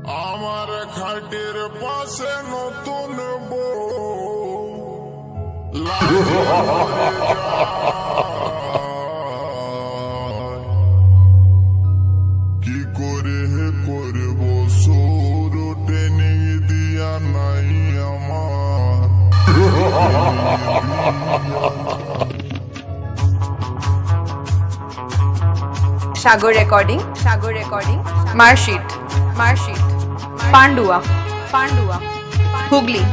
আমার খাটের পাশে নতুন বউ কি করে করব সুর ট্রেনিং দিয়া নাই আমার সাগর রেকর্ডিং মার্কশিট পান্ডুয়া হুগলি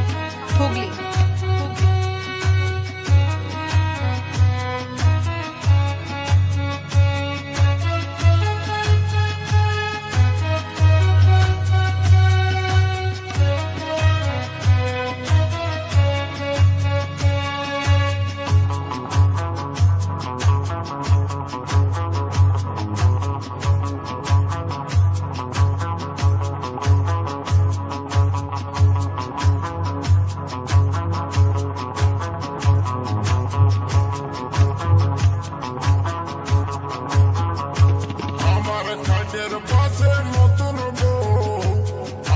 খাটের পাশে নতুন বউ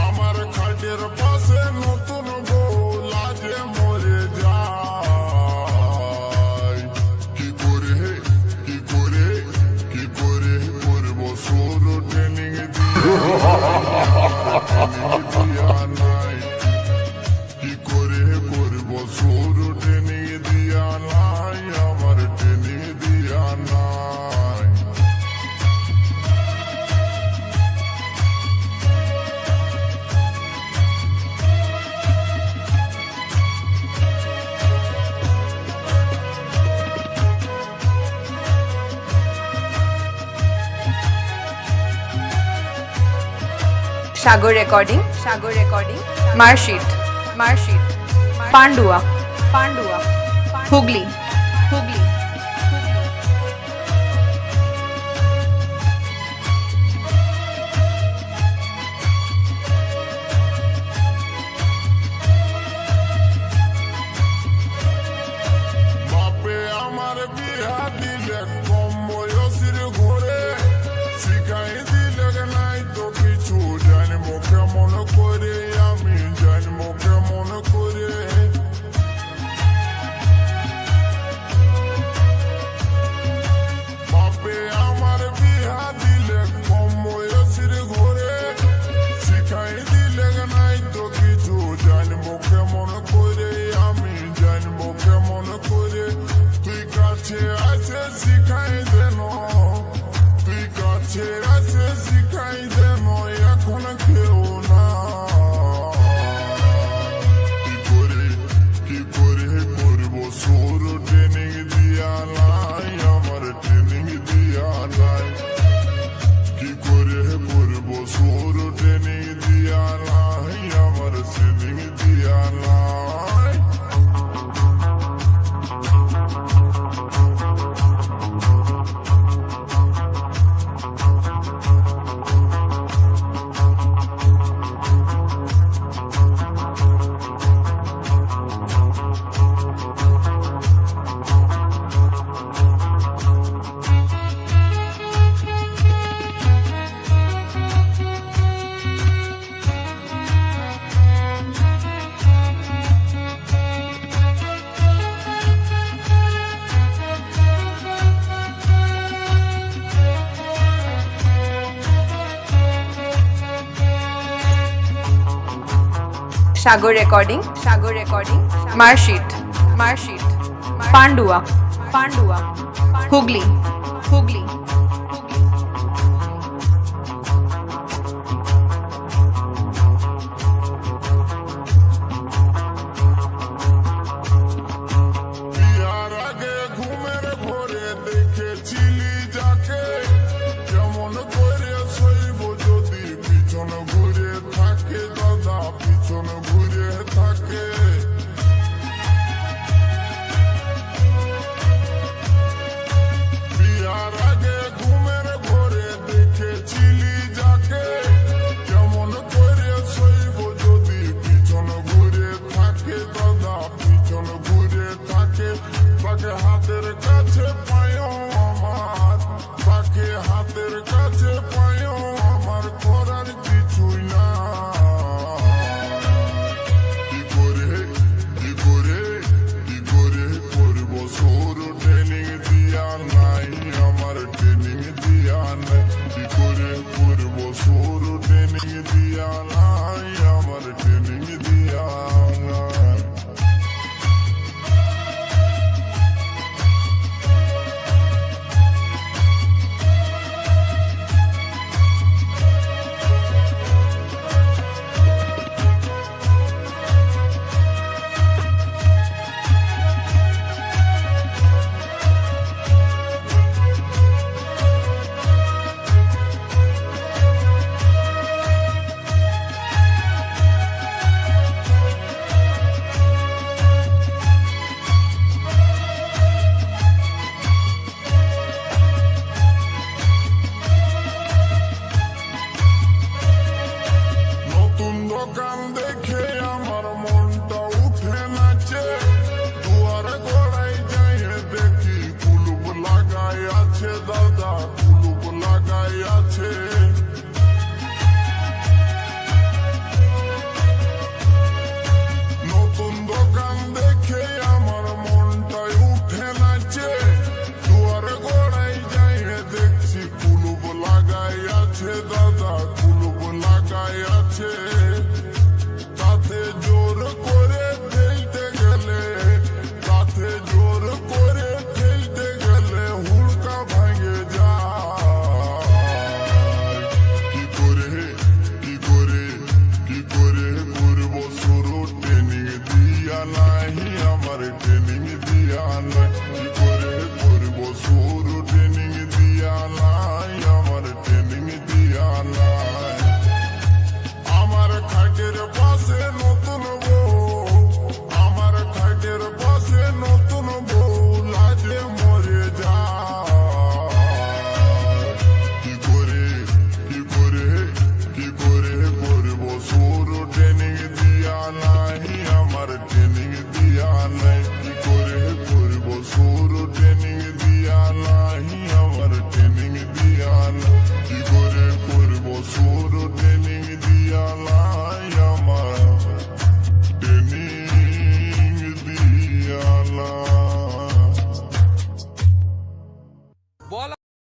আমার খাটের পাশে নতুন বউ লাজে মরে যায় কি করে করব সুর ট্রেনিং দিয়া নাই কি করে করব সুর ট্রেনিং দিয়া নাই আমার ট্রেনিং দিয়া নাই সাগর রেকর্ডিং মার্কশিট পান্ডুয়া হুগলি বাপে আমার বিয়া দিলে কম বয়সের ঘরে শিখাই দিলে নাই তো কিছু জানবো কেমন করে আমি জানবো কেমন করে বাপে আমার বিয়া দিলে কম বয়সের ঘরে শিখাই দিলে নাই তো কিছু জানবো কেমন করে আমি জানবো কেমন করে তুই কাছে আসে শিখাই দেন তুই কাছে আসে শিখাই দেন এখন কেউ না কি করে করবো সুর ট্রেনিং দিয়া নাই আমার ট্রেনিং দিয়া নাই কি করে করবো সুর ট্রেনিং দিয়া নাই আমার ট্রেনিং দিয়া নাই সাগর রেকর্ডিং মার্কশিট পান্ডুয়া হুগলি বিয়ার আগে ঘুমের ঘরে দেখেছিলি যাকে কেমন করে শৈব যদি পিছন ঘুরে থাকে দাদা পিছন ঘুরে থাকে বিয়ার আগে দোকান দেখে আমার মনটা উঠে নাচে, দুয়ারে গোড়ায় যাই দেখি কুলুপ লাগাই আছে, দাদা কুলুপ লাগাই আছে। নতুন দোকান দেখে আমার মনটাই উঠে নাচে, দুয়ারে গোড়ায় যাই দেখছি কুলুপ লাগাই আছে, দাদা কুলুপ লাগাই আছে।